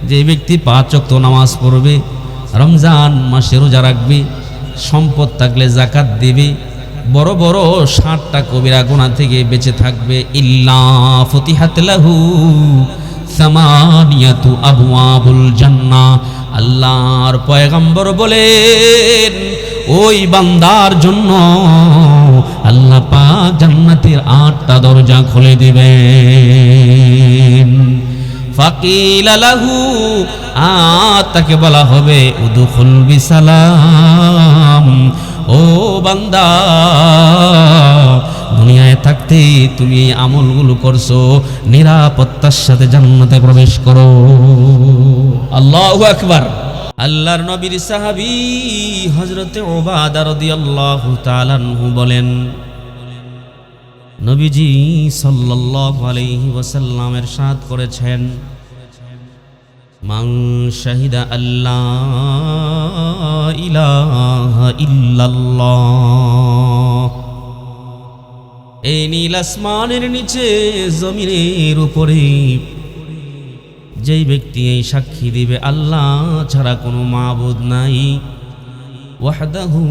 যে ব্যক্তি 5 ওয়াক্ত নামাজ পড়বে, রমজান মাসে রোজা রাখবে, সম্পদ থাকলে যাকাত দিবে, বড় বড় 60টা কবিরা গুনাহ থেকে বেঁচে থাকবে। ইল্লা ফুতিহাত লাহু সামানিয়াতু আবওয়াবুল জান্নাহ। আল্লাহর পয়গম্বর বলেন ওই বান্দার জন্য আল্লাহ পাক জান্নাতের 8টা দরজা খুলে দিবেন। ফাকিলা লাহু, তাকে বলা হবে উদখুল বিসালাম। ও বান্দা, দুনিয়ায় থাকতে তুমি এই আমলগুলো করছো, নিরাপত্তার সাথে জান্নাতে প্রবেশ করো। আল্লাহু আকবার। আল্লাহর নবীর সাহাবী হযরতে উবাদা রাদিয়াল্লাহু তাআলা আনহু বলেন, নবীজি সাল্লাল্লাহু আলাইহি ওয়াসাল্লাম ইরশাদ করেছেন, মান শাহিদা আল্লাহ ইলাহা ইল্লাল্লাহ। এই নীল আসমানের নিচে জমিনের উপরে যেই ব্যক্তি এই সাক্ষী দিবে আল্লাহ ছাড়া কোনো মাবুদ নাই, ওয়াহদাহু,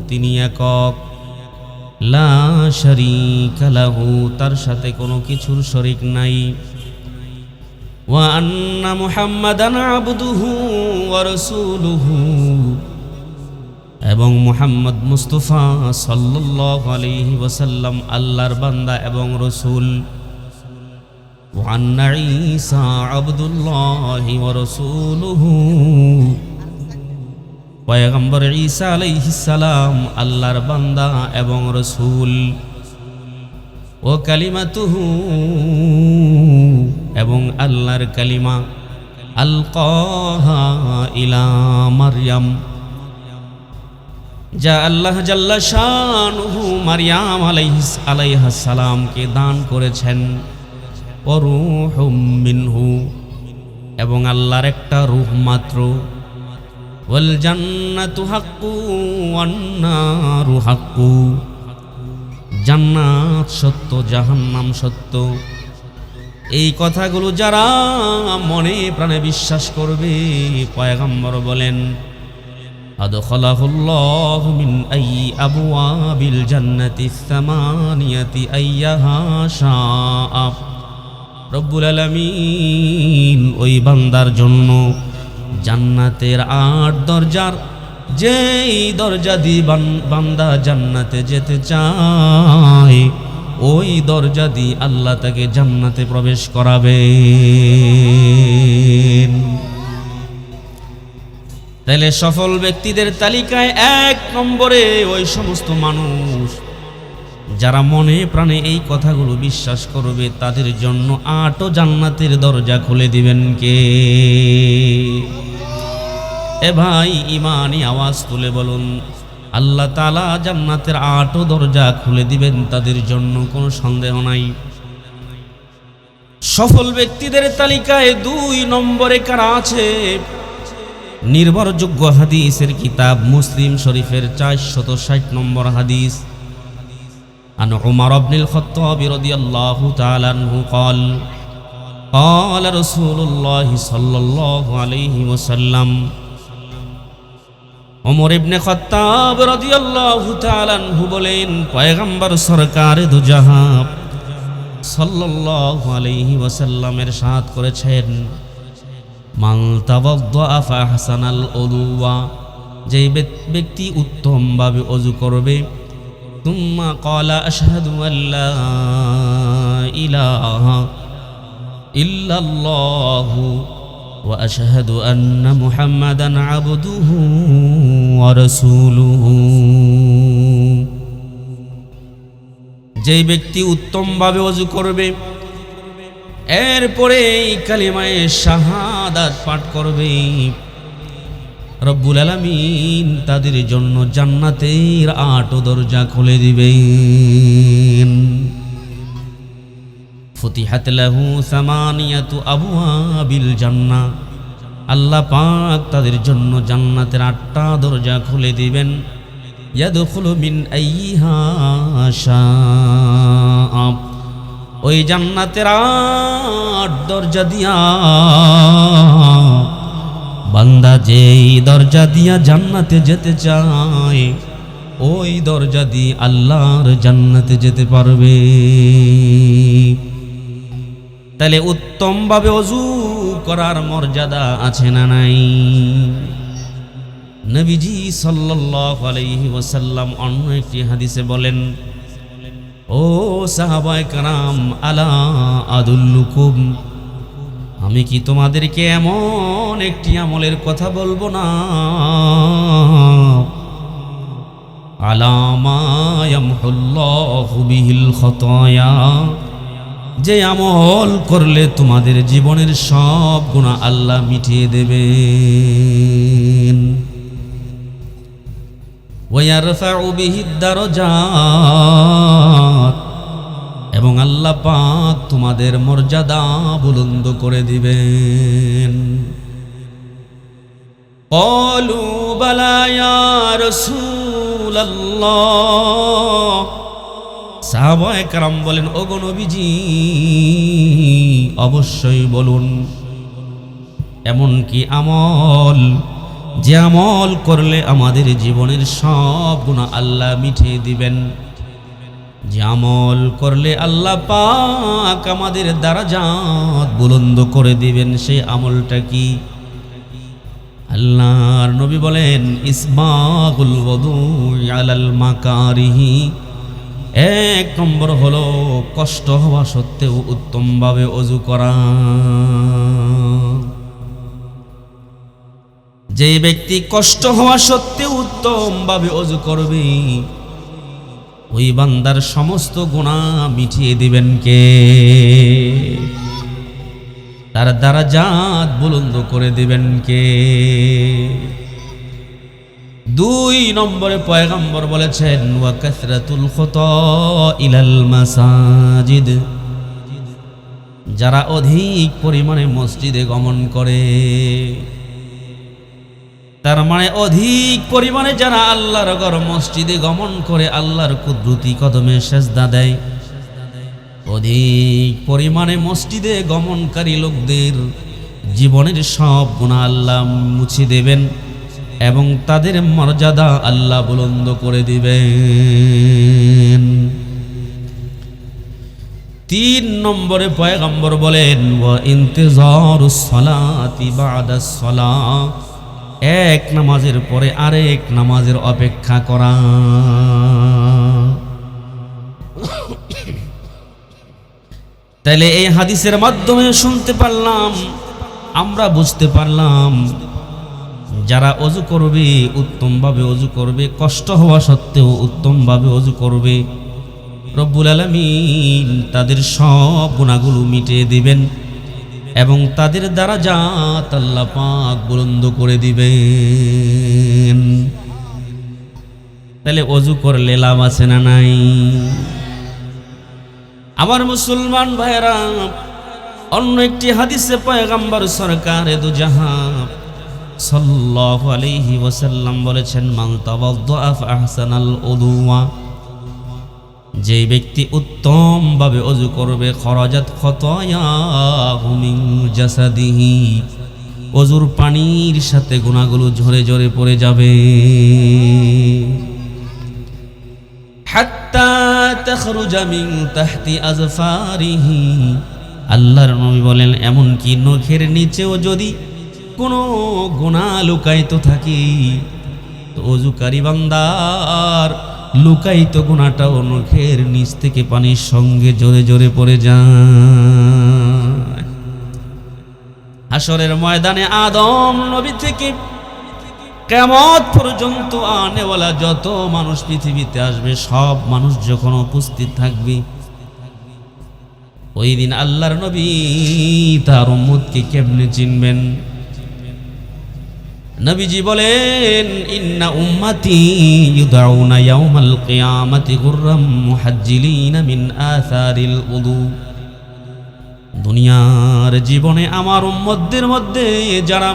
তিনি একক, লা শারীকা লাহু, তার সাথে কোনো কিছুর শরীক নাই, ওয়া আন্না মুহাম্মাদান আবদুহু ওয়া রাসূলুহু, এবং মুহাম্মদ মুস্তাফা সাল্লাল্লাহু আলাইহি ওয়াসাল্লাম আল্লাহর বান্দা এবং রাসূল, ওয়া আন্না ঈসা আবদুল্লাহি ওয়া রাসূলুহু, পয়গম্বর ঈসা আলাইহিস সালাম আল্লাহর বান্দা এবং রাসূল, ও কালিমাতুহু, এবং আল্লাহর কালিমা, আলকাহা ইলা মারইয়াম, যা আল্লাহ জাল্লা শানুহু মারইয়াম আলাইহিস সালামকে দান করেছেন, ও রূহুম মিনহু, এবং আল্লাহর একটা রূহ মাত্র, ওয়াল জান্নাতু হাক্কু ওয়ান নারু হাক্কু, জান্নাত সত্য, জাহান্নাম সত্য। এই কথাগুলো যারা মনে প্রাণে বিশ্বাস করবে, পয়গম্বর বলেন, আদখালাহুল্লাহু মিন আইয়ি আবওয়াবিল জান্নাতিস সামানিয়াতি আইয়াহা শাআ। রব্বুল আলামিন ওই বান্দার জন্য জান্নাতের 8 দরজার যেই দরজা দিয়ে বান্দা জান্নাতে যেতে চায়, ওই দরজা দিয়ে আল্লাহ তাকে জান্নাতে প্রবেশ করাবেন। তাহলে সফল ব্যক্তিদের তালিকায় 1 নম্বরে ওই সমস্ত মানুষ যারা মনে প্রাণে এই কথাগুলো বিশ্বাস করবে, তাদের জন্য 8 জান্নাতের দরজা খুলে দিবেন কে? এ ভাই, ইমানি আওয়াজ তুলে বলুন, আল্লাহ তাআলা জান্নাতের 8 দরজা খুলে দিবেন তাদের জন্য, কোনো সন্দেহ নাই। সফল ব্যক্তিদের তালিকায় 2 নম্বরে কারা আছে? নির্ভরযোগ্য হাদিসের কিতাব মুসলিম শরীফের 460 নম্বর হাদিস। আন উমর ইবনুল খাত্তাব রাদিয়াল্লাহু তাআলা আনহু قال قال رسول الله صلى الله عليه وسلم। ওমর ইবনে খাত্তাব রাদিয়াল্লাহু তাআলা আনহু বলেন, পয়গম্বর সরকারে দু জাহান সাল্লাল্লাহু আলাইহি ওয়াসাল্লাম ইরশাদ করেছেন, মান তাওয়াদ্দা ফাহসানাল উযুওয়া, যে ব্যক্তি উত্তমভাবে ওযু করবে, তুম্মা ক্বালা আশহাদু আল্লা ইলাহা ইল্লাল্লাহু ওয়া আশহাদু আন্না মুহাম্মাদান আবদুহু ওয়া রাসূলুহু। যেই ব্যক্তি উত্তমভাবে ওযু করবে, এরপরে এই কালিমায়ে শাহাদাত পাঠ করবে, রব্বুল আলামিন তাদের জন্য জান্নাতের 8 দরজা খুলে দিবেন। ফুতিহাত লাহু সামানিয়াতু আবওয়াবিল জান্নাহ, আল্লাহ পাক তাদের জন্য জান্নাতের 8টা দরজা খুলে দিবেন। ইয়াদখুলু মিন আইয়িহা শাআ, ওই জান্নাতের 8 দরজা দিয়া বান্দা যেই দরজা দিয়া জান্নাতে যেতে চায় ওই দরজা দিয়ে আল্লাহর জান্নাতে যেতে পারবে। তাহলে উত্তমভাবে ওযু করার মর্যাদা আছে না নাই? নবীজি সাল্লাল্লাহু আলাইহি ওয়াসাল্লাম অন্য একটি হাদিসে বলেন, ও সাহাবায়ে কেরাম, আলা আদুল্লুকুম, আমি কি তোমাদেরকে এমন একটি আমলের কথা বলবো না, আলা মা ইয়ামহুল্লাহু বিহিল খতায়া, যে আমল করলে তোমাদের জীবনের সব গুনাহ আল্লাহ মিটিয়ে দেবেন। ওয়া ইয়ারফাউ বিহিদ দারাজাত, এবং আল্লাহ পাক তোমাদের মর্যাদা বুলন্দ করে দিবেন। ক্বালু বালা ইয়া রাসূলুল্লাহ, সাহাবায়ে কেরাম বলেন, ওগো নবীজি অবশ্যই বলুন, এমন কি আমল যে আমল করলে আমাদের জীবনের সব গুনাহ আল্লাহ মিটিয়ে দিবেন, যে আমল করলে আল্লাহ পাক আমাদের দারাজাত বুলন্দ করে দিবেন, সেই আমলটা কি? আল্লাহর নবী বলেন, ইসবাগুল ওযু আলাল মাকারিহি, এক নম্বর হলো কষ্ট হওয়া সত্ত্বেও উত্তমভাবে ওযু করা। যে ব্যক্তি কষ্ট হওয়া সত্ত্বেও উত্তমভাবে ওযু করবে ওই বান্দার সমস্ত গুনাহ মিটিয়ে দিবেন কে? তার দারাজাত বুলন্দ করে দিবেন কে? দুই নম্বরে পয়গম্বর বলেছেন, ওয়া কাসরাতুল খুতা ইলাল মাসাজিদ, যারা অধিক পরিমাণে মসজিদে গমন করে, তার মানে অধিক পরিমাণে যারা আল্লাহর ঘর মসজিদে গমন করে আল্লাহর কুদরতি কদমে সেজদা দেয়, অধিক পরিমাণে মসজিদে গমনকারী লোকদের জীবনের সব গুনাহ আল্লাহ মুছে দেবেন এবং তাদের মর্যাদা আল্লাহ বুলন্দ করে দিবেন। তিন নম্বরে পয়গম্বর বলেন, ওয়া ইন্তিজারুস সালাতি বাদাস সালাহ, এক নামাজের পরে আরেক নামাজের অপেক্ষা করা। তাহলে এই হাদিসের মাধ্যমে শুনতে পারলাম, আমরা বুঝতে পারলাম, যারা ওযু করবে উত্তমভাবে ওযু করবে, কষ্ট হওয়া সত্ত্বেও উত্তমভাবে ওযু করবে, রব্বুল আলামিন তাদের সব গুনাহগুলো মিটিয়ে দিবেন এবং তাদের দারাজাত আল্লাহ পাক বুলন্দ করে দিবেন। তাহলে ওযু করলে লাভ আছে না নাই? আমার মুসলমান ভাইরা, অন্য একটি হাদিসে পয়গম্বর সরকারে দু জাহান সাল্লাল্লাহু আলাইহি ওয়াসাল্লাম বলেছেন, মান তাওয়াদ্দা ফাহসানাল উযুওয়া, যে ব্যক্তি উত্তমভাবে ওযু করবে, খরাজাত খতায়াহু মিন জাসাদিহি, ওযুর পানির সাথে গুনাহগুলো ঝরে ঝরে পড়ে যাবে। হাত্তা তাখরুজা মিন তাহতি আযফারিহি, আল্লাহর নবী বলেন, এমন কি নখের নিচেও যদি কোনো গুনাহ লুকায়িত থাকে তো ওযুকারী বান্দার লুকায়িত গুনাহটাও নখের নিচ থেকে পানির সঙ্গে জোরে জোরে পড়ে যায়। হাশরের ময়দানে আদম নবী থেকে কিয়ামত পর্যন্ত আনেওয়ালা যত মানুষ পৃথিবীতে আসবে, সব মানুষ যখন উপস্থিত থাকবে, ওই দিন আল্লাহর নবী তার উম্মতকে কেমনে চিনবেন? নবীজি বলেন, ইন্না উম্মতি ইউদাউনা ইয়াউমাল কিয়ামাতি গুররাম মুহাজ্জিলিনা মিন আসারিল উযু, দুনিয়ার জীবনে আমার উম্মতদের মধ্যে যারা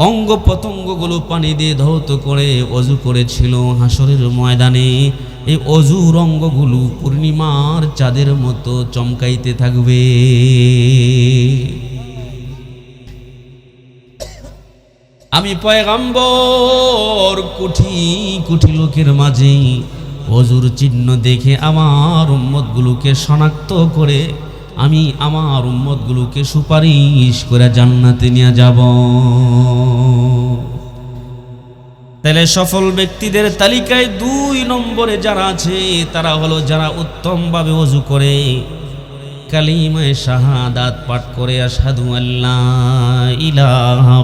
অঙ্গ প্রত্যঙ্গগুলো পানি দিয়ে ধৌত করে ওযু করেছিল, হাশরের ময়দানে এই ওযুর অঙ্গগুলো পূর্ণিমার চাঁদের মতো চমকাইতে থাকবে। আমি পয়গম্বর কোটি কোটি লোকের মাঝে ওযুর চিহ্ন দেখে আমার উম্মতগুলোকে শনাক্ত করে আমি আমার উম্মতগুলোকে সুপারিশ করে জান্নাতে নিয়ে যাব। তাহলে সফল ব্যক্তিদের তালিকায় 2 নম্বরে যারা আছে তারা হলো যারা উত্তমভাবে ওযু করে, কালিমায়ে শাহাদাত পাঠ করে, আশহাদু আল্লা ইলাহা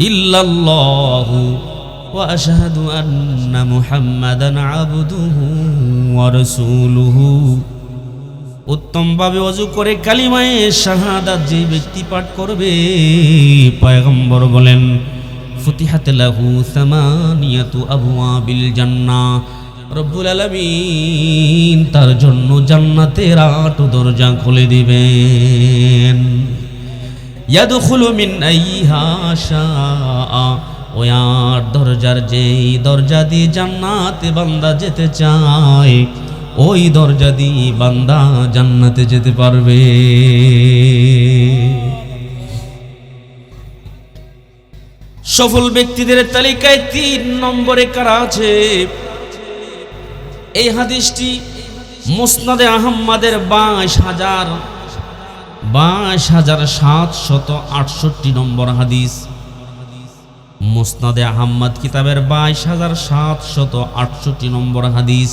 ইল্লাল্লাহু ওয়া আশহাদু আন্না মুহাম্মাদান আবদুহু ওয়া রাসূলুহু। উত্তমভাবে ওযু করে কালিমায়ে শাহাদাত যে ব্যক্তি পাঠ করবে, পয়গম্বর বলেন ফুতিহাত লাহু সামানিয়াতু আবওয়াবিল জান্নাহ, রব্বুল আলামিন তার জন্য জান্নাতের 8 দরজা খুলে দিবেন। ইয়াদখুলু মিন আইহা শাআ, ওই 8 দরজার যেই দরজা দিয়ে জান্নাতে বান্দা যেতে চায় ওই দরজা দিয়ে বান্দা জান্নাতে যেতে পারবে। সফল ব্যক্তিদের তালিকায় 3 নম্বরে কারা আছে? এই হাদিসটি মুসনাদে আহমদের 22,768 নম্বর হাদিস। মুসনাদে আহমদ কিতাবের 22,768 নম্বর হাদিস।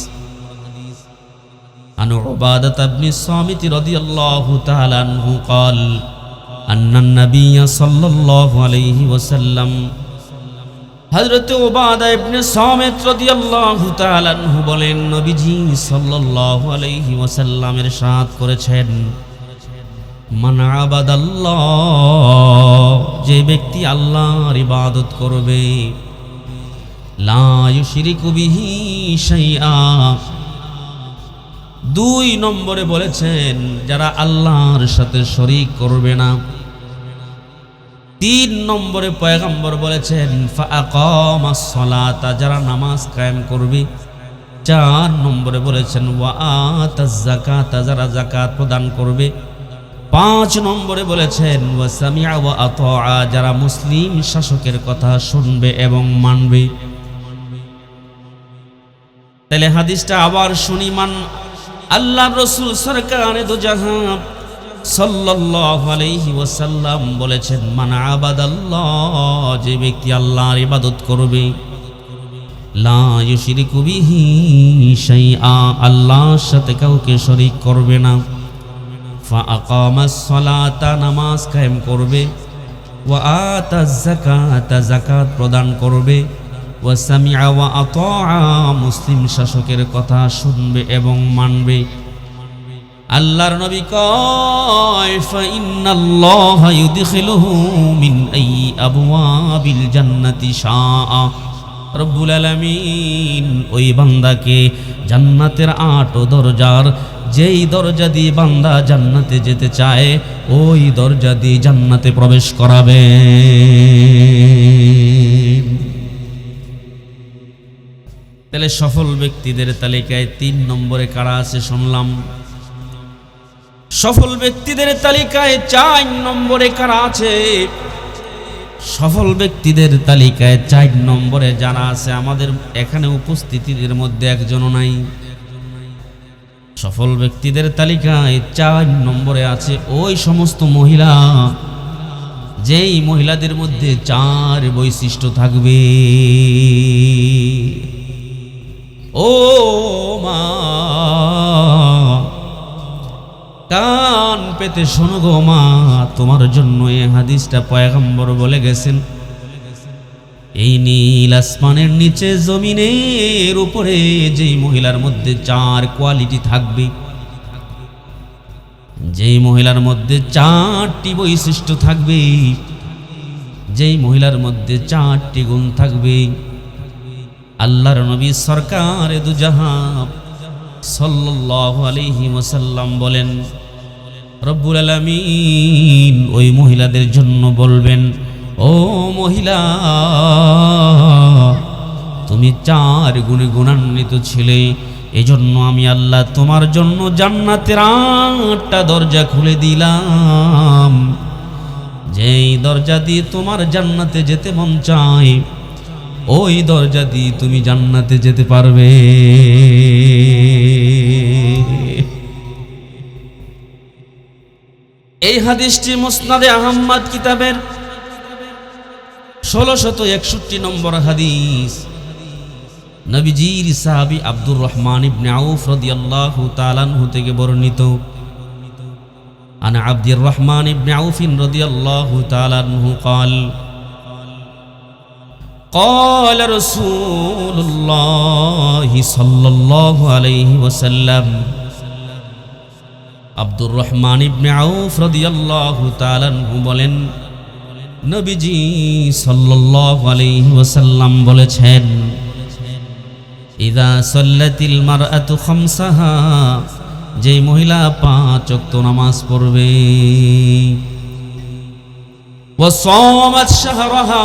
আন উবাদাহ ইবনে সামিত রাদিয়াল্লাহু তাআলা আনহু قال أن النبي صلى الله عليه وسلم, হযরত উবাদা ইবনে সামিত রাদিয়াল্লাহু তাআলা আনহু বলেন নবীজি সাল্লাল্লাহু আলাইহি ওয়াসাল্লাম ইরশাদ করেছেন, মান আবাদাল্লাহ, যে ব্যক্তি আল্লাহর ইবাদত করবে, লা ইউশরিকু বিহি শাইআ। 2 নম্বরে বলেছেন যারা আল্লাহর সাথে শরীক করবে না। 3 নম্বরে পয়গম্বর বলেছেন ফাআকামাস সালাতা, যারা নামাজ কায়েম করবে। 4 নম্বরে বলেছেন ওয়া আতাজ যাকাতা, যারা যাকাত প্রদান করবে। 5 নম্বরে বলেছেন ওয়া সামিআ ওয়া আতাআ, যারা মুসলিম শাসকের কথা শুনবে এবং মানবে। তাহলে হাদিসটা আবার শুনি। মান আল্লাহর রাসূল সরকারে দো জাহান সাল্লাল্লাহু আলাইহি ওয়াসাল্লাম বলেছেন, মান আবাদাল্লাহ, যে ব্যক্তি আল্লাহর ইবাদত করবে, লা ইউশরিকু বিহি শাইআ, আল্লাহর সাথে কাউকে শরীক করবে না। ফাআকামাস সালাতা, নামাজ কায়েম করবে। ওয়া আতাজ যাকাতা, যাকাত প্রদান করবে। ওয়া সামিআ ওয়া আতাআ, মুসলিম শাসকের কথা শুনবে এবং মানবে। আল্লাহর নবী কয় ফা ইন্নাল্লাহা ইউদখিলুহু মিন আইয়ি আবওয়াবিল জান্নাতি শাআ, রব্বুল আলামিন ওই বান্দাকে জান্নাতের 8 দরজার যেই দরজা দিয়ে বান্দা জান্নাতে যেতে চায় ওই দরজা দিয়ে জান্নাতে প্রবেশ করাবে। তাহলে সফল ব্যক্তিদের তালিকায় 3 নম্বরে কারা আছে শুনলাম। সফল ব্যক্তিদের তালিকায় 4 নম্বরে কারা আছে? সফল ব্যক্তিদের তালিকায় 4 নম্বরে যারা আছে আমাদের এখানে উপস্থিতিদের মধ্যে একজনও নাই। সফল ব্যক্তিদের তালিকায় 4 নম্বরে আছে ওই সমস্ত মহিলা যেই মহিলাদের মধ্যে 4 বৈশিষ্ট্য থাকবে। ও মা, কান পেতে শোনো গো মা, তোমার জন্য এই হাদিসটা পয়গম্বর বলে গেছেন। এই নীল আসমানের নিচে জমিনের উপরে যেই মহিলার মধ্যে 4 কোয়ালিটি থাকবে, যেই মহিলার মধ্যে 4টি বৈশিষ্ট্য থাকবে, যেই মহিলার মধ্যে 4টি গুণ থাকবে, আল্লাহর নবী সরকারে দু জাহান সাল্লাল্লাহু আলাইহি ওয়াসাল্লাম বলেন রব্বুল আলামিন ওই মহিলাদের জন্য বলবেন, ও মহিলা, তুমি 4 গুণে গুণান্বিত ছিলে, এজন্য আমি আল্লাহ তোমার জন্য জান্নাতের 8টা দরজা খুলে দিলাম। যেই দরজা দিয়ে তোমার জান্নাতে যেতে মন চায় ওই দরজা দিয়ে তুমি জান্নাতে যেতে পারবে। এই হাদিসটি মুসনাদে আহমদ কিতাবের 1661 নম্বর হাদিস। নবীজির সাহাবী আব্দুর রহমান ইবনে আউফ রাদিয়াল্লাহু তাআলা আনহু থেকে বর্ণিত। আন আব্দুর রহমান ইবনে আউফ রাদিয়াল্লাহু তাআলা আনহু قال قال رسول الله صلى الله عليه وسلم আব্দুর রহমান ইবনে আউফ রাদিয়াল্লাহু তাআলা আনহু বলেন, নবীজি সাল্লাল্লাহু আলাইহি ওয়াসাল্লাম বলেছেন, ইযা সাল্লাতিল মারআতু খামসাহা, যে মহিলা 5 ওয়াক্ত নামাজ পড়বে, ওয়া সামাত শাহরাহা,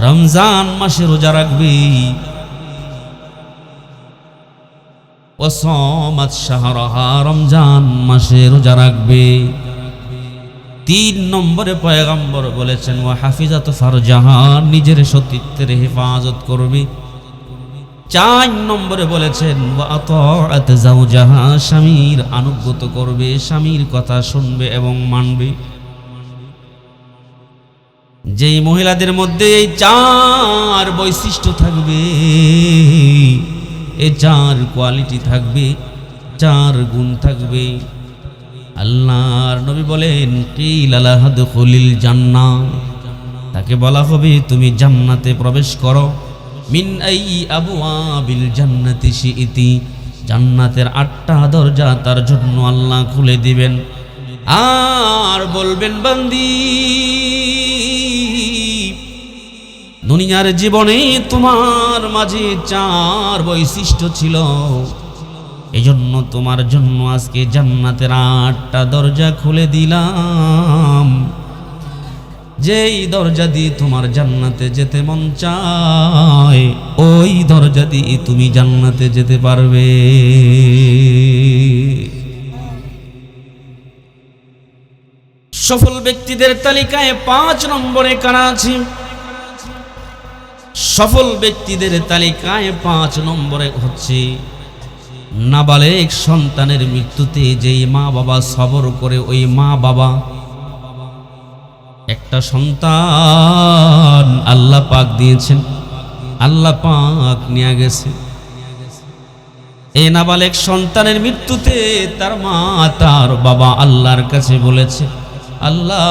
রমজান মাসে রোজা রাখবে, ওয়া সামাত শাহরাহা, রমজান মাসে রোজা রাখবে। 3 নম্বরে পয়গম্বর বলেছেন, ওয়া হাফিজাতু ফারজাহা, নিজের সতীত্বের হেফাজত করবে। 4 নম্বরে বলেছেন, ওয়া আতাআত যাওজাহা, স্বামীর আনুগত্য করবে, স্বামীর কথা শুনবে এবং মানবে। যেই মহিলাদের মধ্যে এই 4 বৈশিষ্ট্য থাকবে, এই 4 কোয়ালিটি থাকবে, 4 গুণ থাকবে, আল্লাহর নবী বলেন, কিলা লাহা দুখুলিল জান্নাহ, তাকে বলা হবে তুমি জান্নাতে প্রবেশ করো। মিন আই আবওয়াবিল জান্নাতি শিইতি, জান্নাতের 8টা দরজা তার জন্য আল্লাহ খুলে দিবেন। আর বলবেন, বান্দি, দুনিয়ার জীবনে তোমার মাঝে 4 বৈশিষ্ট্য ছিল, এজন্য তোমার জন্য আজকে জান্নাতের 8টা দরজা খুলে দিলাম। যেই দরজা দিয়ে তোমার জান্নাতে যেতে মন চায় ওই দরজা দিয়ে তুমি জান্নাতে যেতে পারবে। সফল ব্যক্তিদের তালিকায় 5 নম্বরে কারা আছে? সফল ব্যক্তিদের তালিকায় 5 নম্বরে হচ্ছে নাবালেগ সন্তানের মৃত্যুতে যেই মা বাবা সবর করে, ওই মা বাবা, একটা সন্তান আল্লাহ পাক দিয়েছেন, আল্লাহ পাক নিয়ে গেছে। এই নাবালেগ সন্তানের মৃত্যুতে তার মা তার বাবা আল্লাহর কাছে বলেছে, আল্লাহ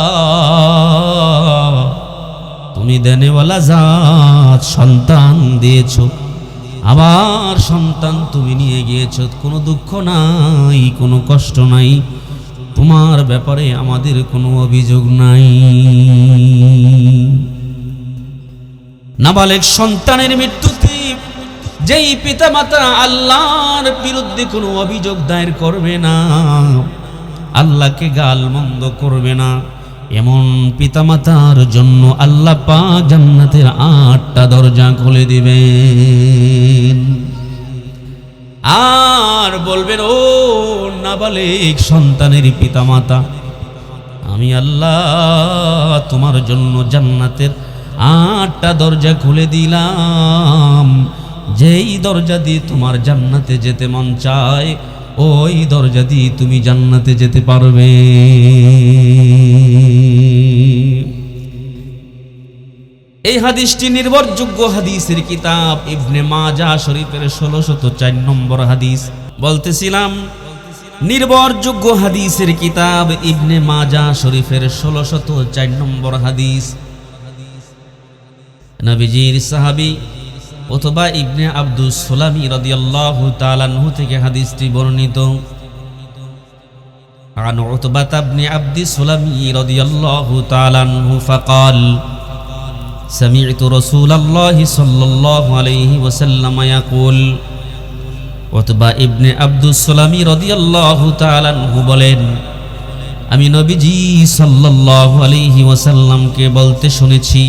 তুমি দেনেওয়ালা জাত, সন্তান দিয়েছ, আবার সন্তান তুমি নিয়ে গিয়েছ, কোনো দুঃখ নাই, কোনো কষ্ট নাই, তোমার ব্যাপারে আমাদের কোনো অভিযোগ নাই। নাবালেগ সন্তানের মৃত্যুতে যেই পিতামাতা আল্লাহর বিরুদ্ধে কোনো অভিযোগ দায়ের করবে না, আল্লাহকে গালমন্দ করবে না, এমন পিতামাতার জন্য আল্লাহ পাক জান্নাতের 8টা দরজা খুলে দিবেন। আর বলবেন, ও নাবালেগ সন্তানের পিতামাতা, আমি আল্লাহ তোমার জন্য জান্নাতের 8টা দরজা খুলে দিলাম। যেই দরজা দিয়ে তোমার জান্নাতে যেতে মন চায় ওই দরজা দিয়ে তুমি জান্নাতে যেতে পারবে। এই হাদিসটি নির্ভরযোগ্য হাদিসের কিতাব ইবনে মাজাহ শরীফের 1604 নম্বর হাদিস। বলতেছিলাম নির্ভরযোগ্য হাদিসের কিতাব ইবনে মাজাহ শরীফের 1604 নম্বর হাদিস। নবীজির সাহাবী উতবা ইবনে আব্দুস সুলামি রাদিয়াল্লাহু তাআলা আনহু থেকে হাদিসটি বর্ণিত। عن عتبة بن عبد السلمي رضي الله تعالى عنه فقال سمعت رسول الله صلى الله عليه وسلم يقول عتبة ابن عبد السلمي رضي الله تعالى عنه বলেন আমি নবীজি সাল্লাল্লাহু আলাইহি ওয়াসাল্লামকে বলতে শুনেছি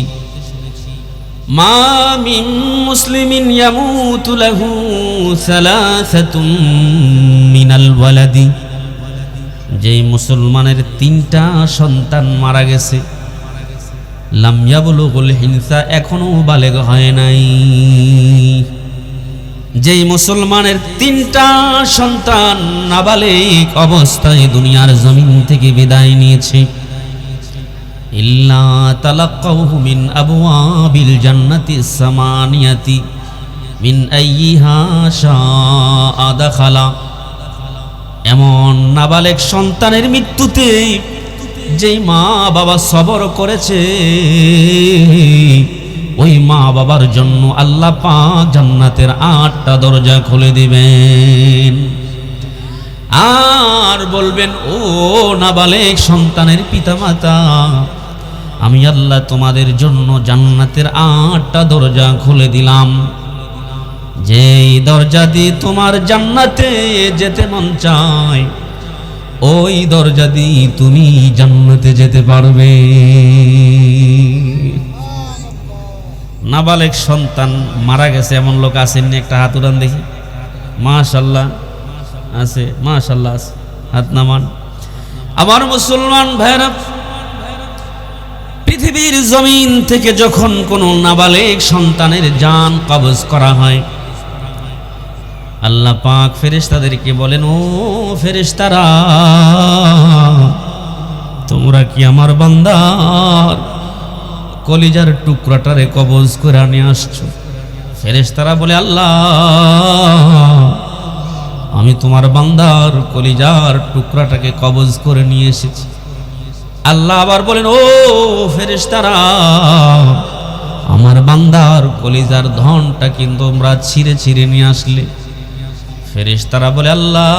মা মিন মুসলিমিন ইয়ামুতু লাহু সালাসাতুম মিনাল ওয়ালাদি যেই মুসলমানের 3টা সন্তান মারা গেছে, লাম ইয়াবলুগুল হিনসা, এখনো বালেগ হয় নাই। যেই মুসলমানের 3টা সন্তান নাবালেগ অবস্থায় দুনিয়ার জমিন থেকে বিদায় নিয়েছে, ইল্লা তালাক্কাহু মিন আবওয়াবিল জান্নাতি সামানিয়াতি মিন আইয়িহা শাআ দাখালা। এমন নাবালেগ সন্তানের মৃত্যুতে যেই মা বাবা সবর করেছে, ওই মা বাবার জন্য আল্লাহ পাক জান্নাতের 8টা দরজা খুলে দিবেন। আর বলবেন, ও নাবালেগ সন্তানের পিতামাতা, আমি আল্লাহ তোমাদের জন্য জান্নাতের 8টা দরজা খুলে দিলাম। যেই দরজা দিয়ে তোমার জান্নাতে যেতে মন চায়, ওই দরজা দিয়ে তুমি জান্নাতে যেতে পারবে। নাবালেগ সন্তান মারা গেছে এমন লোক আছেন? একটা হাত উড়ান দেখি। মাশাআল্লাহ আছে, মাশাআল্লাহ আছে, হাত নামান। আমার মুসলমান ভাইরা, পৃথিবীর জমিন থেকে যখন কোনো নাবালেগ সন্তানের জান কবজ করা হয়, আল্লাহ পাক ফেরেশতাদেরকে বলেন, ও ফেরেশতারা, তোমরা কি আমার বান্দার কলিজার টুকরাটারে কবজ করে নিয়ে আসছো? ফেরেশতারা বলে, আল্লাহ, আমি তোমার বান্দার কলিজার টুকরাটাকে কবজ করে নিয়ে এসেছি। আল্লাহ আবার বলেন, ও ফেরেশতারা, আমার বান্দার কলিজার ধনটা কিন্তু তোমরা ছিঁড়ে ছিঁড়ে নিয়ে আসলে। ফেরেশতারা বলে, আল্লাহ,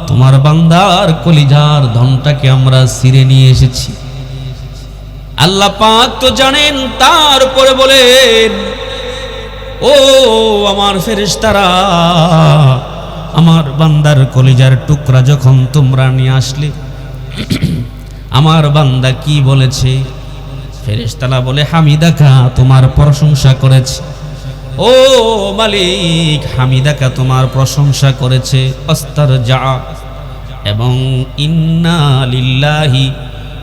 তোমার বান্দার কলিজার ধনটাকে আমরা ছিঁড়ে নিয়ে এসেছি। আল্লাহ পাক তো জানেন, তারপরে বলেন, ও আমার ফেরেশতারা, আমার বান্দার কলিজার টুকরা যখন তোমরা নিয়ে আসলে, আমার বান্দা কি বলেছে? ফেরেশতারা বলে, হামিদাকা, তোমার প্রশংসা করেছে। ও মালিক, হামিদাকা, তোমার প্রশংসা করেছে। আস্তারজা এবং ইন্না লিল্লাহি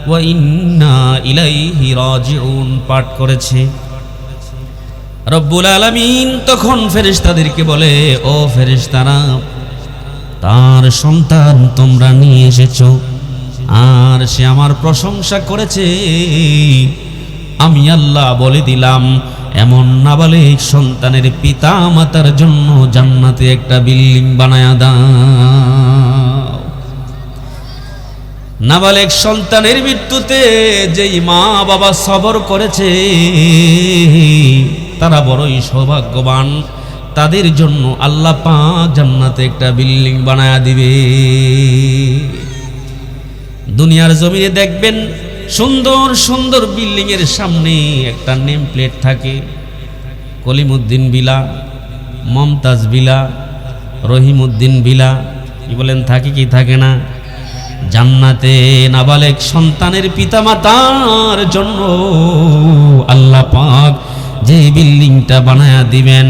ওয়া ইন্না ইলাইহি রাজিউন পাঠ করেছে। রব্বুল আলামিন তখন ফেরেশতাদেরকে বলে, ও ফেরেশতারা, তার সন্তান তোমরা নিয়ে এসেছো, আর সে আমার প্রশংসা করেছে। আমি আল্লাহ বলে দিলাম, এমন নাবালেগ সন্তানের পিতা মাতার জন্য জান্নাতে একটা বিল্ডিং বানায়া দাও। নাবালেগ সন্তানের মৃত্যুতে যেই মা বাবা সবর করেছে, তারা বড়ই সৌভাগ্যবান। তাদের জন্য আল্লাহ পাক জান্নাতে একটা বিল্ডিং বানায়া দিবে। দুনিয়ার জমিনে দেখবেন সুন্দর সুন্দর বিল্ডিং এর সামনে একটা নেম প্লেট থাকে, কলিমউদ্দিন বিলা, মমতাজ বিলা, রহিমউদ্দিন বিলা। কি বলেন, থাকে কি থাকে না? জান্নাতে নাবালেগ সন্তানের পিতামাতার জন্য আল্লাহ পাক যে বিল্ডিংটা বানায়া দিবেন,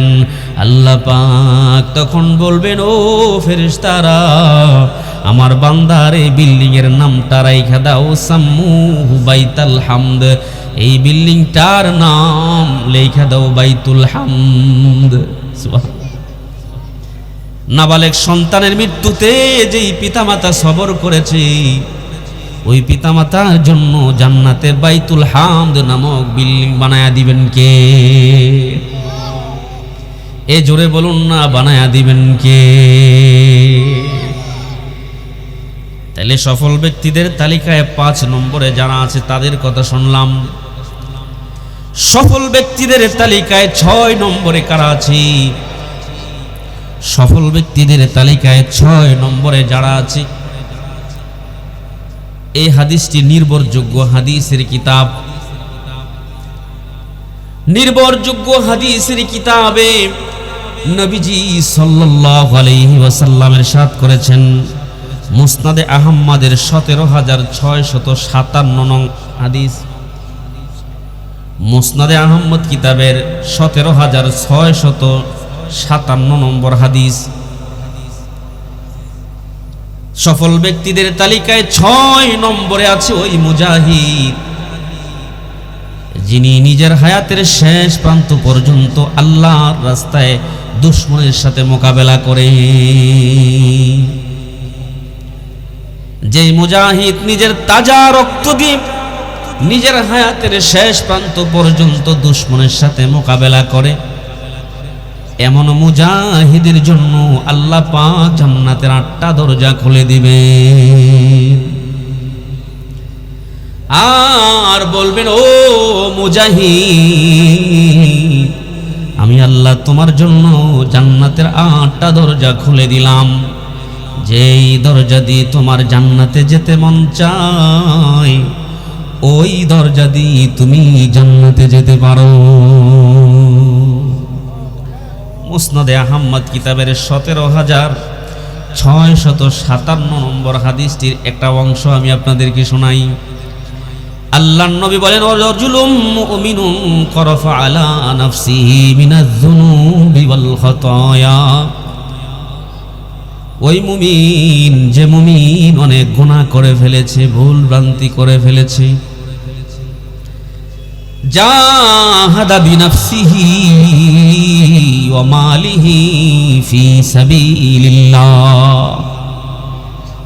আল্লাহ পাক তখন বলবেন, ও ফেরেশতারা, আমার বান্দার এই বিল্ডিং এর নামটা রাইখা দাও, সাম্মুহু বাইতুল হামদ। এই বিল্ডিংটার নাম লেখা দাও বাইতুল হামদ। নাবালেগ সন্তানের মৃত্যুতে যেই পিতামাতা সবর করেছে, ওই পিতামাতার জন্য জান্নাতে বাইতুল হামদ নামক বিল্ডিং বানায়া দিবেন কে? এ জোরে বলুন না, বানায়া দিবেন কে? তাহলে সফল ব্যক্তিদের তালিকায় 5 নম্বরে যারা আছে তাদের কথা শুনলাম। সফল ব্যক্তিদের তালিকায় 6 নম্বরে কারা আছে? সফল ব্যক্তিদের তালিকায় 6 নম্বরে যারা আছে, এই হাদিসটি নির্ভরযোগ্য হাদিসের কিতাব, নির্ভরযোগ্য হাদিসের কিতাবে নবীজি সাল্লাল্লাহু আলাইহি ওয়াসাল্লামের ইরশাদ করেছেন, মুসনাদে আহমদের 17,657 নং হাদিস, মুসনাদে আহমদ কিতাবের 17,657 নম্বর হাদিস। সফল ব্যক্তিদের তালিকায় 6 নম্বরে আছে ওই মুজাহিদ যিনি নিজের হায়াতের শেষ প্রান্ত পর্যন্ত আল্লাহর রাস্তায় দুশমনের সাথে মোকাবেলা করে। যে মুজাহিদ নিজের তাজা রক্ত দিয়ে নিজের হায়াতের শেষ প্রান্ত পর্যন্ত দুশমনের সাথে মোকাবেলা করে, এমন মুজাহিদের জন্য আল্লাহ পাক জান্নাতের 8টা দরজা খুলে দিবে। আর বলবেন, ও মুজাহিদ, আমি আল্লাহ তোমার জন্য জান্নাতের 8টা দরজা খুলে দিলাম, যেই দরজা দিয়ে তোমার জান্নাতে যেতে মন চায় ওই দরজা দিয়ে তুমি জান্নাতে যেতে পারো। মুসনাদে আহমদ কিতাবের 17,657 নম্বর হাদিসটির একটা অংশ আমি আপনাদেরকে শোনাই। আল্লাহর নবী বলেন, রাজুলুম মুমিনুন করাফা আলা নাফসিহি মিনাজ-যুনুবি ওয়াল খাতায়া। ওই মুমিন, যে মুমিন অনেক গুনাহ করে ফেলেছে, ভুল ভ্রান্তি করে ফেলেছে, জাহাদা বিনাফসিহি ওয়া মালিহি ফি সাবিলিল্লাহ,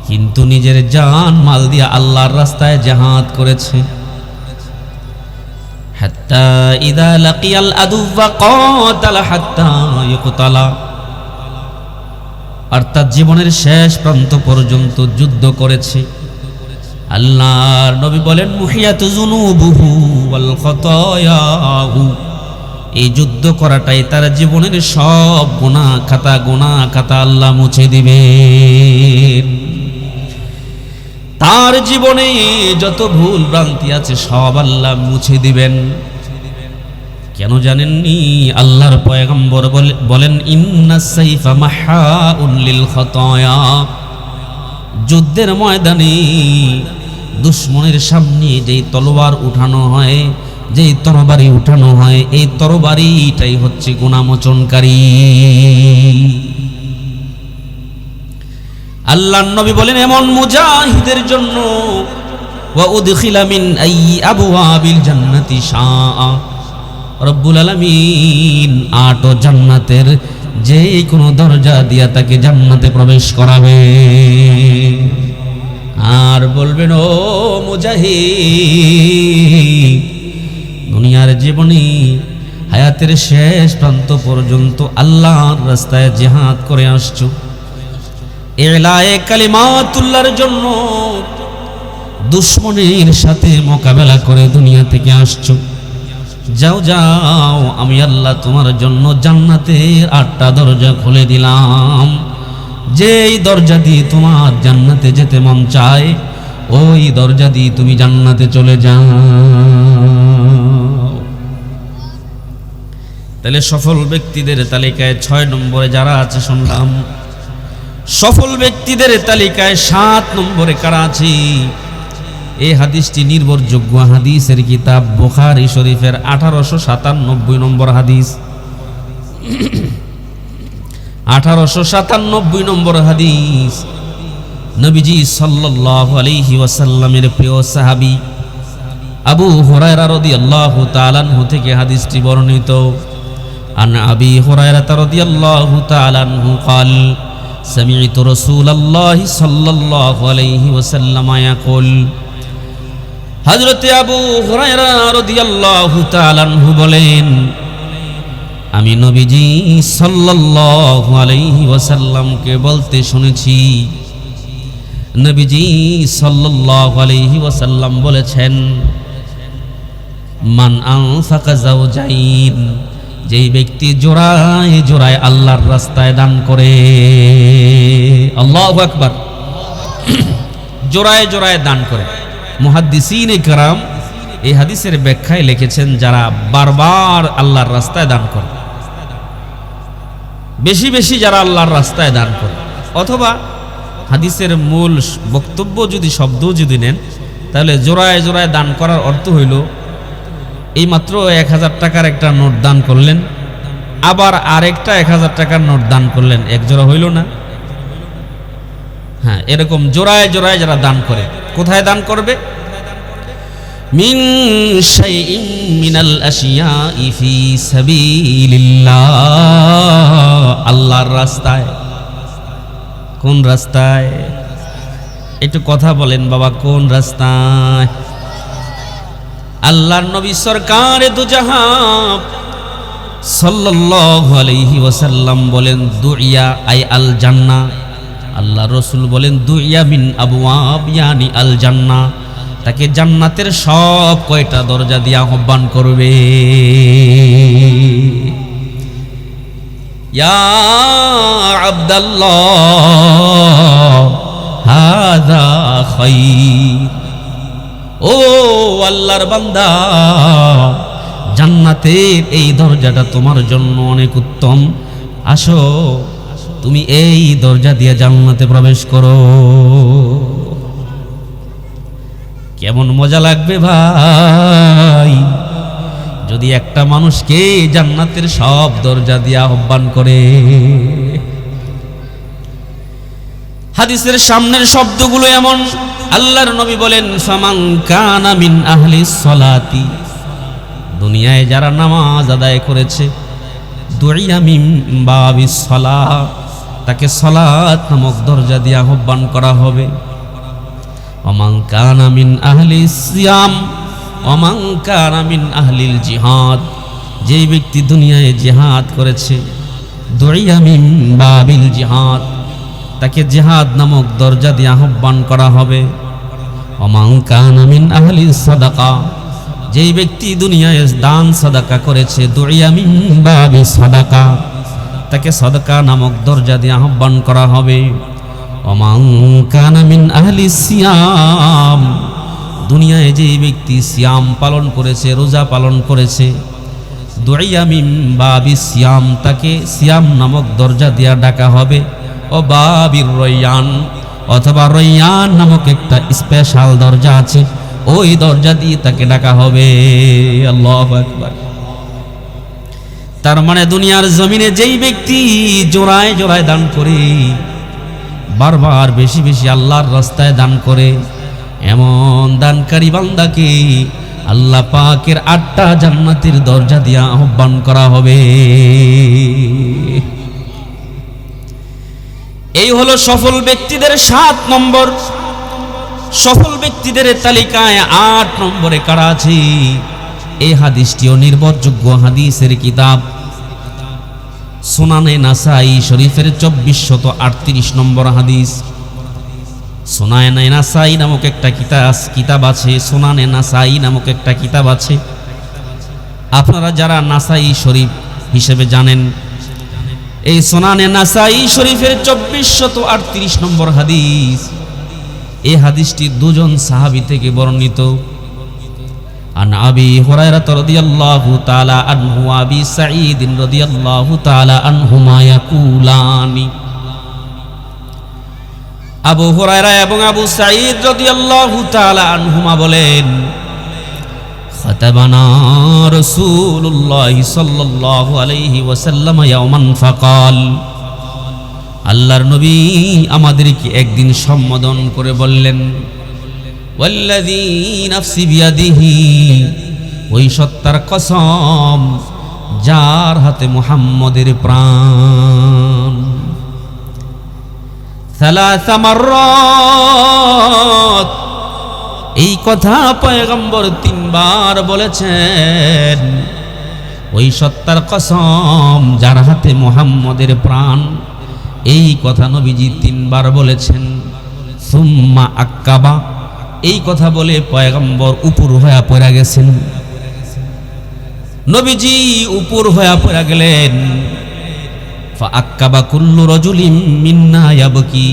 কিন্তু নিজের জান মাল দিয়ে আল্লাহর রাস্তায় জিহাদ করেছে। হাত্তা ইযা লাকিয়াল আদুওয়া কাতালা হাত্তা ইয়ুকতালা, অর্থাৎ জীবনের শেষ প্রান্ত পর্যন্ত যুদ্ধ করেছে। আল্লাহর নবী বলেন, মুহিয়াতু যুনুবুহু ওয়াল খাতায়াহু, এই যুদ্ধ করাটাই তার জীবনের সব গুনাহ খাতা আল্লাহ মুছে দিবেন। তার জীবনে যত ভুল ভ্রান্তি আছে সব আল্লাহ মুছে দিবেন। কেন জানেননি? আল্লাহর পয়গম্বর বলেন, ইন্নাস সাইফা মাহাউন লিল খাতায়া, যুদ্ধের ময়দানে দুশমনের সামনে যেই তলোয়ার উঠানো হয়, যেই তরবারি উঠানো হয়, এই তরবারিটাই হচ্ছে গুনাহমোচনকারী। আল্লাহর নবী বলেন, এমন মুজাহিদের জন্য ওয়া উদখিলা মিন আই আবওয়াবিল জান্নাতি শাআ, রব্বুল আলামিন 8 জান্নাতের যে কোনো দরজা দিয়া তাকে জান্নাতে প্রবেশ করাবে। আর বলবেন, ও মুজাহিদ, দুনিয়ার জীবনে হায়াতের শেষ প্রান্ত পর্যন্ত আল্লাহর রাস্তায় জিহাদ করে আসছো, ইলায়ে কালিমাতুল্লাহর জন্য দুশমনের সাথে মোকাবেলা করে দুনিয়া থেকে আসছো। যাও যাও, আমি আল্লাহ তোমার জন্য জান্নাতের 8টা দরজা খুলে দিলাম, যেই দরজা দিয়ে তোমার জান্নাতে যেতে মন চায় ওই দরজা দিয়ে তুমি জান্নাতে চলে যাও। তাহলে সফল ব্যক্তিদের তালিকায় 6 নম্বরে যারা আছে শুনলাম। সফল ব্যক্তিদের তালিকায় 7 নম্বরে কারা আছে? এই হাদিসটি নির্ভরযোগ্য হাদিসের কিতাব বুখারী শরীফের 1897 নম্বর হাদিস। 1897 নম্বর হাদিস। নবীজি সাল্লাল্লাহু আলাইহি ওয়াসাল্লামের প্রিয় সাহাবী আবু হুরায়রা রাদিয়াল্লাহু তাআলা আনহু থেকে হাদিসটি বর্ণিত। আন আবি হুরায়রা রাদিয়াল্লাহু তাআলা আনহু قال سمعت رسول الله صلى الله عليه وسلم يقول, হযরত আবু হুরায়রা রাদিয়াল্লাহু তাআলা আনহু বলেন, আমি নবীজি সাল্লাল্লাহু আলাইহি ওয়াসাল্লামকে বলতে শুনেছি। নবীজি সাল্লাল্লাহু আলাইহি ওয়াসাল্লাম বলেছেন, মান আনফাকা যাওজাইন, যেই ব্যক্তি জোড়ায় জোড়ায় আল্লাহর রাস্তায় দান করে, আল্লাহু আকবার, জোড়ায় জোড়ায় দান করে। মুহাদ্দিসিনে কেরাম এই হাদিসের ব্যাখ্যায় লিখেছেন, যারা বারবার আল্লাহর রাস্তায় দান করে, বেশি বেশি যারা আল্লাহর রাস্তায় দান করে, অথবা হাদিসের মূল বক্তব্য যদি শব্দ যদি নেন, তাহলে জোড়ায় জোড়ায় দান করার অর্থ হইল, এই মাত্র 1000 টাকার একটা নোট দান করলেন, আবার আরেকটা 1000 টাকার নোট দান করলেন, এক জোড়া হইল না? হ্যাঁ, এরকম জোড়ায় জোড়ায় যারা দান করে, কোথায় দান করবে? মিন শাইইন মিনাল আশিয়াই ফি সাবিলিল্লাহ, আল্লাহর রাস্তায়। কোন রাস্তায়? একটু কথা বলেন বাবা, কোন রাস্তায়? আল্লাহর নবী সরকারে দু জাহান সাল্লাল্লাহু আলাইহি ওয়াসাল্লাম বলেন দুইয়া আই আল জান্নাহ, আল্লাহ রসুল বলেন দুইয়া মিন আবওয়াব ইয়ানি আল জান্নাহ, তাকে জান্নাতের সব কয়টা দরজা দিয়ে আহ্বান করবে। ইয়া আব্দাল্লাহ হাযা খায়র, ও আল্লাহর বান্দা, জান্নাতের এই দরজাটা তোমার জন্য অনেক উত্তম, আসো তুমি এই দরজা দিয়ে জান্নাতে প্রবেশ করো। কেমন মজা লাগবে ভাই যদি একটা মানুষকে জান্নাতের সব দরজা দিয়ে আহ্বান করে। হাদিসের সামনের শব্দগুলো এমন, আল্লাহর নবী বলেন ফামান কানা মিন আহলি সলাতি, দুনিয়ায় যারা নামাজ আদায় করেছে, দুইয়া মিন বাবিস সালাহ, তাকে সালাত নামক দরজা দিয়ে আহ্বান করা হবে। ওমান কানা মিন আহলি সিয়াম ওমান কানা মিন আহলিল জিহাদ, যেই ব্যক্তি দুনিয়ায় জিহাদ করেছে, দুইয়া মিন বাবিল জিহাদ, তাকে জিহাদ নামক দরজা দিয়ে আহ্বান করা হবে। ওমান কানা মিন আহলিস সাদাকা, যেই ব্যক্তি দুনিয়ায় দান সাদাকা করেছে, দুইয়া মিন বাবিস সাদাকা, তাকে সাদাকা নামক দরজা দিয়ে আহ্বান করা হবে। ওমান কানা মিন আহলি সিয়াম, দুনিয়ায় যেই ব্যক্তি সিয়াম পালন করেছে, রোজা পালন করেছে, দুইয়া মিন বাবিস সিয়াম, তাকে সিয়াম নামক দরজা দিয়ে ডাকা হবে। ও বাবির রয়্যান, অথবা রয়্যান নামক একটা স্পেশাল দরজা আছে, ওই দরজা দিয়ে তাকে ডাকা হবে। আল্লাহু আকবার। তার মানে দুনিয়ার জমিনে যেই ব্যক্তি জোড়ায় জোড়ায় দান করে, বারবার বেশি বেশি আল্লাহর রাস্তায় দান করে, এমন দানকারী বান্দাকে আল্লাহ পাকের 8টা জান্নাতের দরজা দিয়ে আহ্বান করা হবে। এই হলো সফল ব্যক্তিদের 7 নম্বর। সফল ব্যক্তিদের তালিকায় 8 নম্বরে কারা আছে? এই হাদিসটিও নির্ভরযোগ্য হাদিসের কিতাব সুনানে নাসাই শরীফের 2438 নম্বর হাদিস। সুনানে নাসাই নামক একটা কিতাব আছে, সুনানে নাসাই নামক একটা কিতাব আছে। আপনারা যারা নাসাই শরীফ হিসেবে জানেন, এই সুনানে নাসাই শরীফের 2438 নম্বর হাদিস, এই হাদিসটি দুজন সাহাবী থেকে বর্ণিত। আন আবি হুরায়রা রাদিয়াল্লাহু তাআলা আনহু আবি সাঈদ রাদিয়াল্লাহু তাআলা আনহুমা ইয়াকুলানি, আবু হুরায়রা এবং আবু সাঈদ রাদিয়াল্লাহু তাআলা আনহুমা বলেন, খাতাবানা রাসূলুল্লাহ সাল্লাল্লাহু আলাইহি ওয়াসাল্লাম ইয়াওমান ফাকাল, আল্লাহর নবী আমাদেরকে একদিন সম্বোধন করে বললেন, ওয়াল্লাযী নাফসি বিয়াদিহি, ওই সত্তার কসম যার হাতে মুহাম্মদের প্রাণ। সালাসা মাররাত, এই কথা পয়গম্বর 3 বার বলেছেন। ওই সত্তার কসম যার হাতে মুহাম্মদের প্রাণ, এই কথা নবীজি 3 বার বলেছেন। সুম্মা আক্কাবা, এই কথা বলে পয়গম্বর উপর হয়ে পড়ে গেছেন। নবীজি উপর হয়ে পড়ে গেলেন। ফা আক্কাবা কুল্লু রাজুলিন মিন্না ইয়াবকি,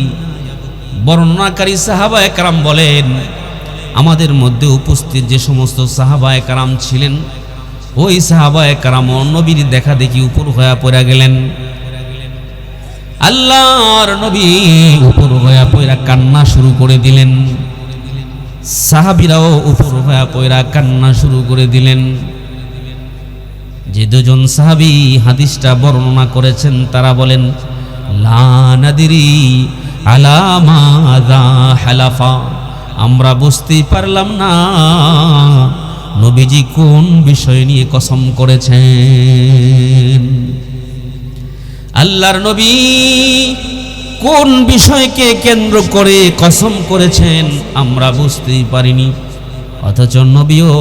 বর্ণনাকারী সাহাবায়ে কেরাম বলেন, আমাদের মধ্যে উপস্থিত যে সমস্ত সাহাবায়ে কেরাম ছিলেন, ওই সাহাবায়ে কেরাম নবীর দেখা দেখি উপর হয়ে পড়ে গেলেন। আল্লাহর নবী উপর হয়ে পড়ে কান্না শুরু করে দিলেন। সাহাবীরাও উপর হয়ে পড়ে কান্না শুরু করে দিলেন। যে দুজন সাহাবী হাদিসটা বর্ণনা করেছেন তারা বলেন, লা নাদিরি আলা মাযা হালাফা, আমরা বুঝতেই পারলাম না নবীজি কোন বিষয় নিয়ে কসম করেছেন। আল্লাহর নবী কোন বিষয়কে কেন্দ্র করে কসম করেছেন আমরা বুঝতেই পারিনি, অথচ নবীও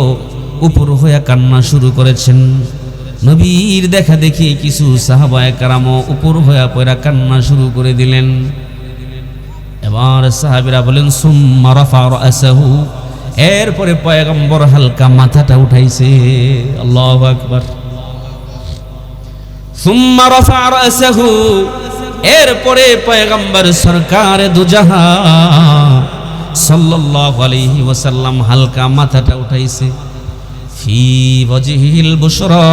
উপর হয়ে কান্না শুরু করেছেন। নবীর দেখা দেখি কিছু সাহাবায়ে কেরামও উপর হয়ে পড়া কান্না শুরু করে দিলেন। এবার সাহাবীরা বলেন সুম্মা রাফা রাসাহু, এরপরে পয়গম্বর হালকা মাথাটা উঠাইছে। আল্লাহু আকবার। সুম্মা রাফা রাসাহু, এরপরে পয়গম্বর সরকার দুজাহান সাল্লাল্লাহু আলাইহি ওয়াসাল্লাম হালকা মাথাটা উঠাইছে। ফি ওয়াজহিল বুশরা,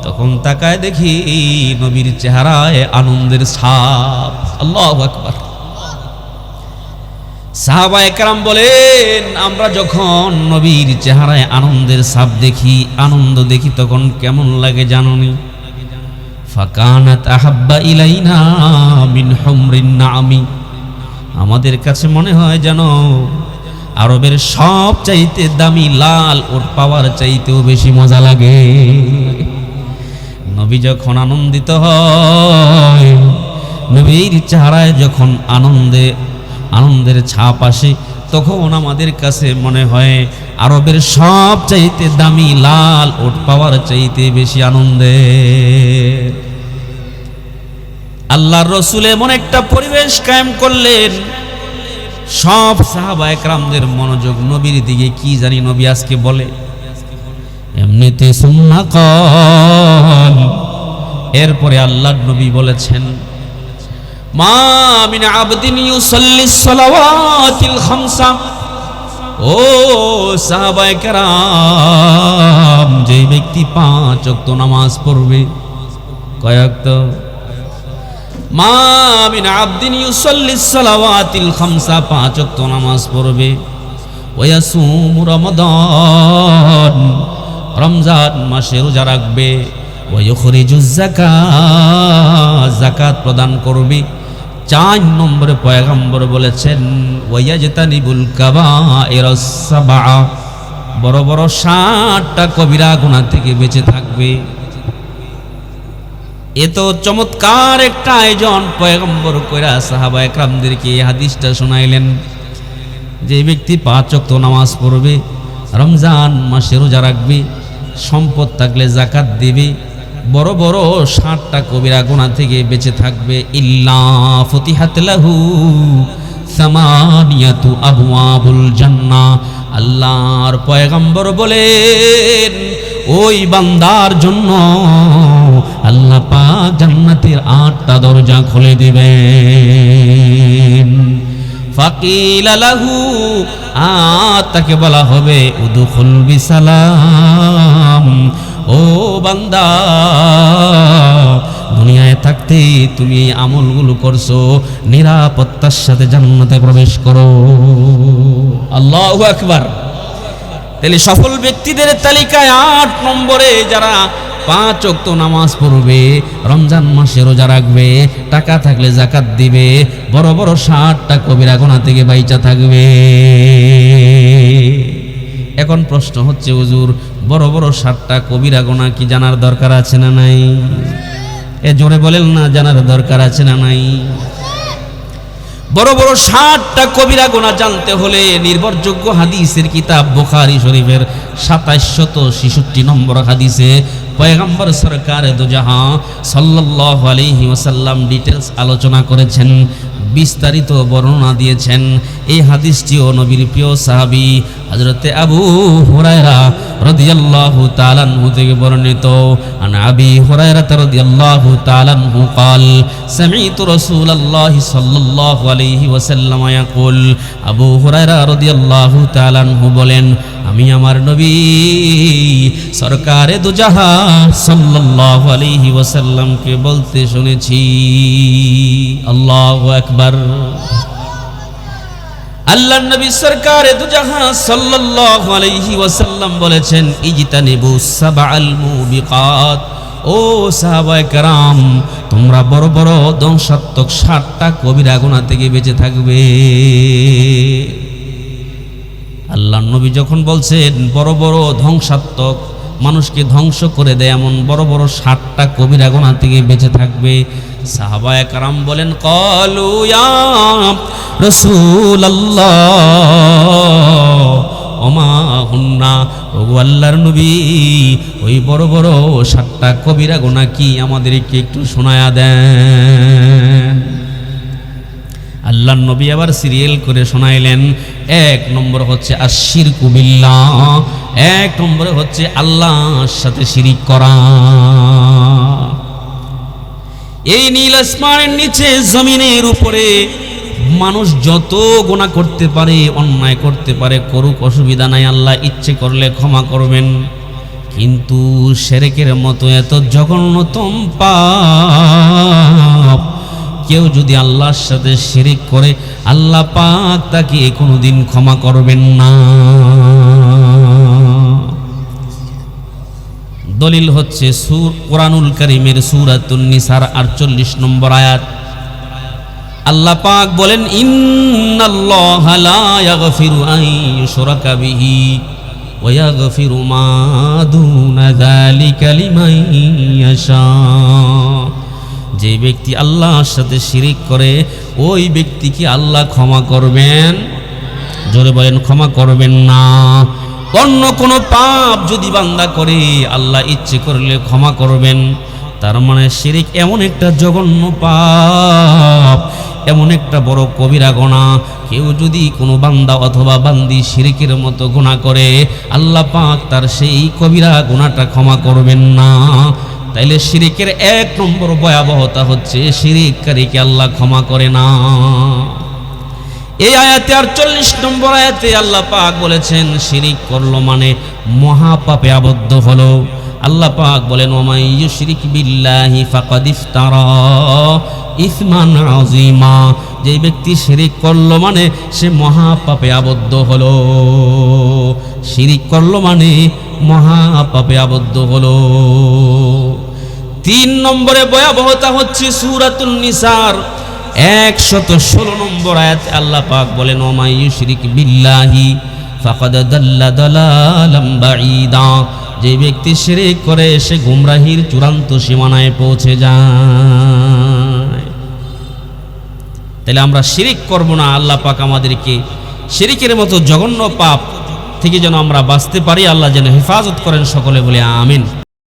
তখন তাকায় দেখি নবীর চেহারায় আনন্দের ছাপ। আল্লাহু আকবার। সাহাবায়ে কেরাম বলেন আমরা যখন নবীর চেহারায় আনন্দের ছাপ দেখি, আনন্দ দেখি, তখন কেমন লাগে জানোনি? ফাকানাত আহাব্বা ইলাইনা মিন হুমরিন নাআমি, আমাদের কাছে মনে হয় যেন আরবের সব চাইতে দামি লাল ওট পাওয়ার চাইতেও বেশি মজা লাগে। নবী যখন আনন্দিত হয়, নবীর চেহারায় যখন আনন্দের ছাপ আসে, তখন আমাদের কাছে মনে হয় আরবের সব চাইতে দামি লাল ওট পাওয়ার চাইতে বেশি আনন্দের। আল্লাহর রাসূল এমন একটা পরিবেশ কায়েম করলেন, সব সাহাবায়ে কেরামদের মনোযোগ নবীর দিকে। কি জানি নবী আজকে বলে এমনিতে সুম্মা ক্বাল, এরপরে আল্লাহর নবী বলেছেন মা মিন আবদিন ইউসাল্লিস সালাওয়াতিল খামসা, ও সাহাবায়ে কেরাম, যে ব্যক্তি 5 ওয়াক্ত নামাজ পড়বে, কয় ওয়াক্ত? মা মিন আবদিন ইউসাল্লিস সালাওয়াতিল খামসা, 5 ওয়াক্ত নামাজ পড়বে, ওয়া ইয়াসুমু রমাদান, রমজান মাসে রোজা রাখবে, ওয়া ইউখরিজুজ যাকাত, যাকাত প্রদান করবে। 4 নম্বরে পয়গম্বর বলেছেন ওয়া ইয়াজতানিবুল কাবাইরাস সাবআ, বড় বড় 7টা কবিরা গুনাহ থেকে বেঁচে থাকবে। এত চমৎকার একটা আয়োজন পয়গম্বর কইরা সাহাবায়ে কেরামদেরকে এই হাদিসটা শোনাইলেন। যে ব্যক্তি 5 ওয়াক্ত নামাজ পড়বে, রমজান মাসে রোজা রাখবে, সম্পদ থাকলে যাকাত দিবে, বড় বড় 7টা কবিরা গুনাহ থেকে বেঁচে থাকবে। ইল্লা ফুতিহাত লাহু সামানিয়াতু আবওয়াবুল জান্নাহ, আল্লাহর পয়গম্বর বলেন ওই বান্দার জন্য আল্লাহ পাক জান্নাতের 8টা দরজা খুলে দিবেন। ফাকিলা লাহু, তাকে বলা হবে উদখুল বিসালাম, ও বান্দা দুনিয়ায় থাকতে তুমি এই আমলগুলো করছো, নিরাপত্তার সাথে জান্নাতে প্রবেশ করো। আল্লাহু আকবার। তাহলে সফল ব্যক্তিদের তালিকায় 8 নম্বরে যারা 5 ওয়াক্ত নামাজ পড়বে, রমজান মাসে রোজা রাখবে, টাকা থাকলে যাকাত দিবে, বড় বড় 7টা কবিরা গুনাহ থেকে বাইচা থাকবে। এখন প্রশ্ন হচ্ছে হুজুর, বড় বড় 7টা কবিরা গুনাহ কি জানার দরকার আছে না নাই? এ জোরে বলেন না, জানার দরকার আছে না নাই? বড় বড় 7টা কবিরা গুনাহ জানতে হলে নির্ভরযোগ্য হাদিসের কিতাব বুখারী শরীফের 2766 নম্বর হাদিসে পয়গম্বর সরকার দুজাহান সাল্লাল্লাহু আলাইহি ওয়াসাল্লাম ডিটেইলস আলোচনা করেছেন, বিস্তারিত বর্ণনা দিয়েছেন। এই হাদিসটিও নবীর প্রিয় সাহাবী হযরতে আবু হুরায়রা রাদিয়াল্লাহু তাআলা আনহু থেকে বর্ণিত। আন আবি হুরায়রা রাদিয়াল্লাহু তাআলা আনহু قال سمعت رسول الله صلى الله عليه وسلم يقول, আবু হুরায়রা রাদিয়াল্লাহু তাআলা আনহু বলেন আমি আমার নবী সরকারে দুজাহান সাল্লাল্লাহু আলাইহি ওয়াসাল্লামকে বলতে শুনেছি। আল্লাহু আকবার। আল্লাহর নবী সরকারে দুজাহান সাল্লাল্লাহু আলাইহি ওয়াসাল্লাম বলেছেন ইজতানিবু সাবআল মুবিকাত, ও সাহাবায়ে কেরাম, তোমরা বড় বড় ধ্বংসাত্মক 7টা কবিরা গুনাহ থেকে বেঁচে থাকবে। আল্লাহর নবী যখন বলছেন বড় বড় ধ্বংসাত্মক, মানুষকে ধ্বংস করে দেয় এমন বড় বড় 7টা কবিরা গুনাহ থেকে বেঁচে থাকবে, সাহাবায়ে কেরাম বলেন ক্বালু ইয়া রাসূলুল্লাহ ওমা হুন্না, ওগো আল্লাহর নবী ওই বড় বড় 7টা কবিরা গুনাহ কি আমাদেরকে একটু শোনায়া দেন। আল্লাহর নবী আবার সিরিয়াল করে শোনাইলেন। 1 নম্বর হচ্ছে আশিরকু বিল্লাহ, 1 নম্বরে হচ্ছে আল্লাহর সাথে শিরিক করা। এই নীল আসমানের নিচে জমিনের উপরে মানুষ যত গুনাহ করতে পারে, অন্যায় করতে পারে, করুক, অসুবিধা নাই, আল্লাহ ইচ্ছে করলে ক্ষমা করবেন। কিন্তু শিরকের মতো এত জঘন্যতম পাপ কেউ যদি আল্লাহর সাথে শিরিক করে, আল্লাহ পাক তাকে কোনোদিন ক্ষমা করবেন না। দলিল হচ্ছে কোরআনুল কারীমের সূরাতুন নিসার 48 নম্বর আয়াত। আল্লাহ পাক বলেন ইন্নাল্লাহা লা ইয়াগফিরু আন ইউশরাকা বিহি ওয়া ইয়াগফিরু মা দুনা যালিকা লিমান ইয়াশা। যে ব্যক্তি আল্লাহর সাথে শিরিক করে ওই ব্যক্তিকে আল্লাহ ক্ষমা করবেন, জোরে বলেন ক্ষমা করবেন না। অন্য কোনো পাপ যদি বান্দা করে আল্লাহ ইচ্ছে করলে ক্ষমা করবেন। তার মানে শিরিক এমন একটা জঘন্য পাপ, এমন একটা বড় কবিরা গুনাহ, কেউ যদি কোনো বান্দা অথবা বান্দি শিরিকের মতো গুনাহ করে আল্লাহ পাক তার সেই কবিরা গুনাহটা ক্ষমা করবেন না। তাইলে শিরিকের 1 নম্বর ভয়াবহতা হচ্ছে শিরিককারীকে আল্লাহ ক্ষমা করে না। এই আয়াতে 48 নম্বর আয়াতে আল্লাহ পাক বলেছেন শিরিক করলো মানে মহাপাপে আবদ্ধ হলো। আল্লাহ পাক বলেন ওয়া ইউশরিক বিল্লাহি ফাকাদ ইফতারা ইসমান আযীমা। যে ব্যক্তি শিরিক করলো মানে সে মহাপাপে আবদ্ধ হলো। শিরিক করলো মানে মহাপাপে আবদ্ধ হলো। 3 নম্বরে ভয়াবহতা হচ্ছে সূরাতুন নিসার 116 নম্বর আয়াতে আল্লাহ পাক বলেন ওয়া ইউশরিক বিল্লাহি ফাকাদ দাল্লা দালালাম বাঈদা। যে ব্যক্তি শিরিক করে সে গুমরাহির চূড়ান্ত সীমানায় পৌঁছে যায়। তাহলে আমরা শিরিক করব না। আল্লাহ পাক আমাদেরকে শিরিকের মতো জঘন্য পাপ থেকে যেন আমরা বাঁচতে পারি, আল্লাহ যেন হেফাজত করেন। সকলে বলে আমিন।